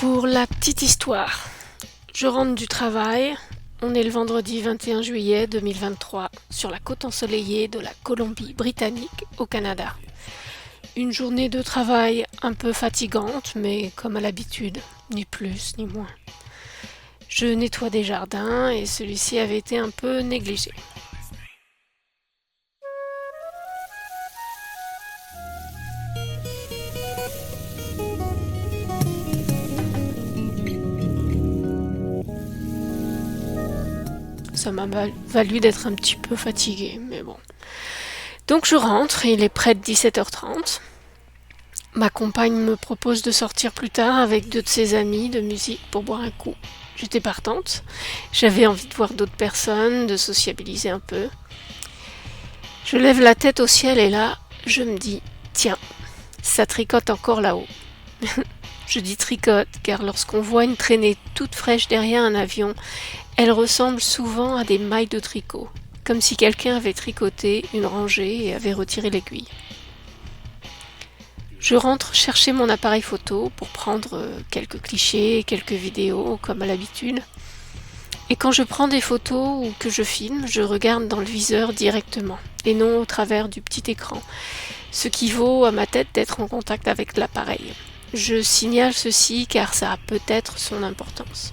Pour la petite histoire, je rentre du travail, on est le vendredi 21 juillet 2023 sur la côte ensoleillée de la Colombie-Britannique au Canada. Une journée de travail un peu fatigante, mais comme à l'habitude, ni plus ni moins. Je nettoie des jardins et celui-ci avait été un peu négligé. Ça m'a valu d'être un petit peu fatiguée, mais bon. Donc je rentre, il est près de 17h30. Ma compagne me propose de sortir plus tard avec deux de ses amis de musique pour boire un coup. J'étais partante, j'avais envie de voir d'autres personnes, de sociabiliser un peu. Je lève la tête au ciel et là, je me dis, tiens, ça tricote encore là-haut. Je dis tricote car lorsqu'on voit une traînée toute fraîche derrière un avion, elle ressemble souvent à des mailles de tricot, comme si quelqu'un avait tricoté une rangée et avait retiré l'aiguille. Je rentre chercher mon appareil photo pour prendre quelques clichés, quelques vidéos, comme à l'habitude. Et quand je prends des photos ou que je filme, je regarde dans le viseur directement, et non au travers du petit écran, ce qui vaut à ma tête d'être en contact avec l'appareil. Je signale ceci car ça a peut-être son importance.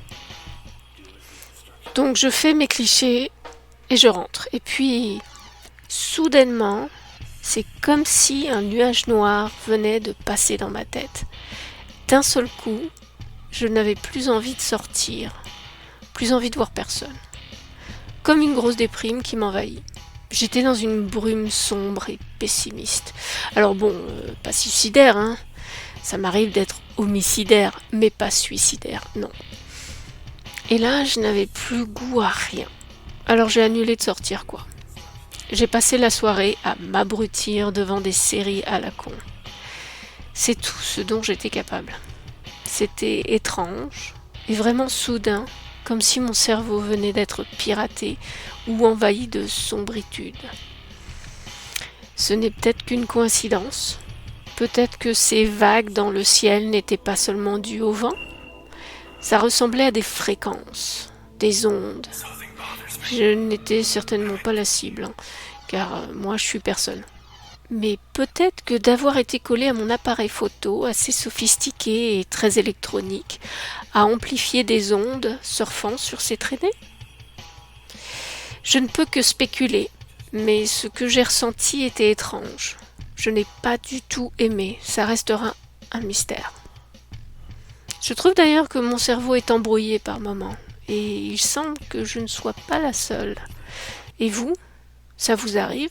Donc je fais mes clichés et je rentre. Et puis, soudainement, c'est comme si un nuage noir venait de passer dans ma tête. D'un seul coup, je n'avais plus envie de sortir, plus envie de voir personne. Comme une grosse déprime qui m'envahit. J'étais dans une brume sombre et pessimiste. Alors bon, pas suicidaire, hein. Ça m'arrive d'être homicidaire, mais pas suicidaire, non. Et là, je n'avais plus goût à rien. Alors j'ai annulé de sortir, quoi. J'ai passé la soirée à m'abrutir devant des séries à la con. C'est tout ce dont j'étais capable. C'était étrange et vraiment soudain, comme si mon cerveau venait d'être piraté ou envahi de sombritude. Ce n'est peut-être qu'une coïncidence. Peut-être que ces vagues dans le ciel n'étaient pas seulement dues au vent. Ça ressemblait à des fréquences, des ondes. Je n'étais certainement pas la cible, hein, car moi je suis personne. Mais peut-être que d'avoir été collé à mon appareil photo, assez sophistiqué et très électronique, a amplifié des ondes surfant sur ces traînées. Je ne peux que spéculer, mais ce que j'ai ressenti était étrange. Je n'ai pas du tout aimé, ça restera un mystère. Je trouve d'ailleurs que mon cerveau est embrouillé par moments, et il semble que je ne sois pas la seule. Et vous, ça vous arrive ?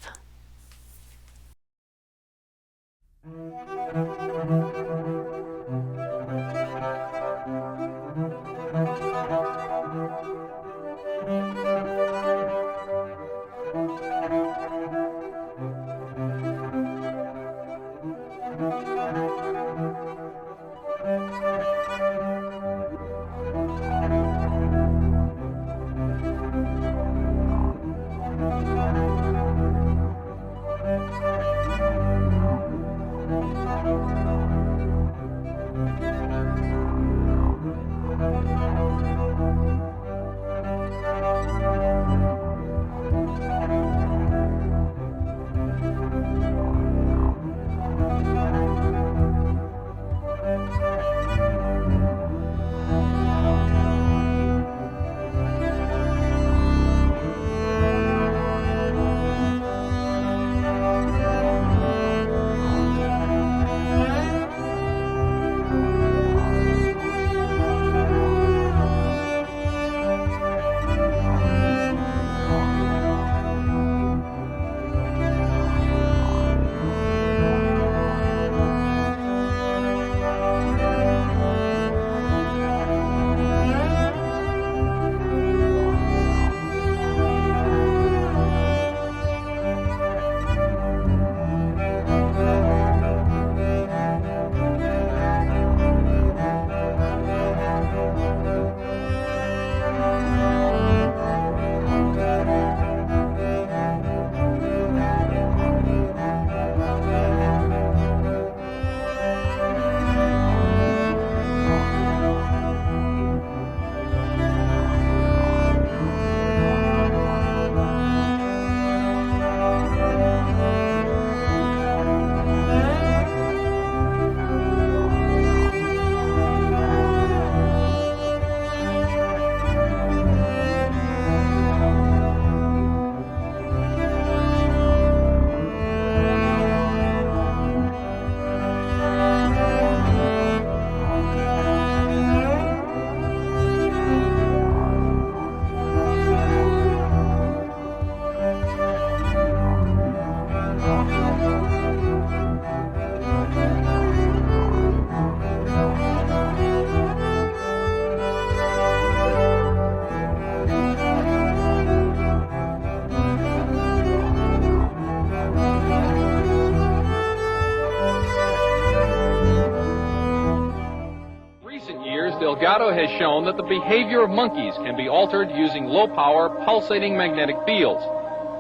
years, Delgado has shown that the behavior of monkeys can be altered using low-power, pulsating magnetic fields.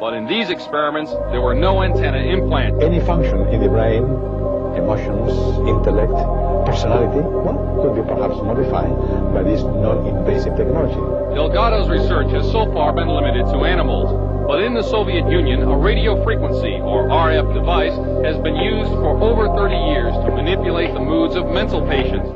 But in these experiments, there were no antenna implants. Any function in the brain, emotions, intellect, personality, well, could be perhaps modified by this non-invasive technology. Delgado's research has so far been limited to animals. But in the Soviet Union, a radio frequency, or RF device, has been used for over 30 years to manipulate the moods of mental patients.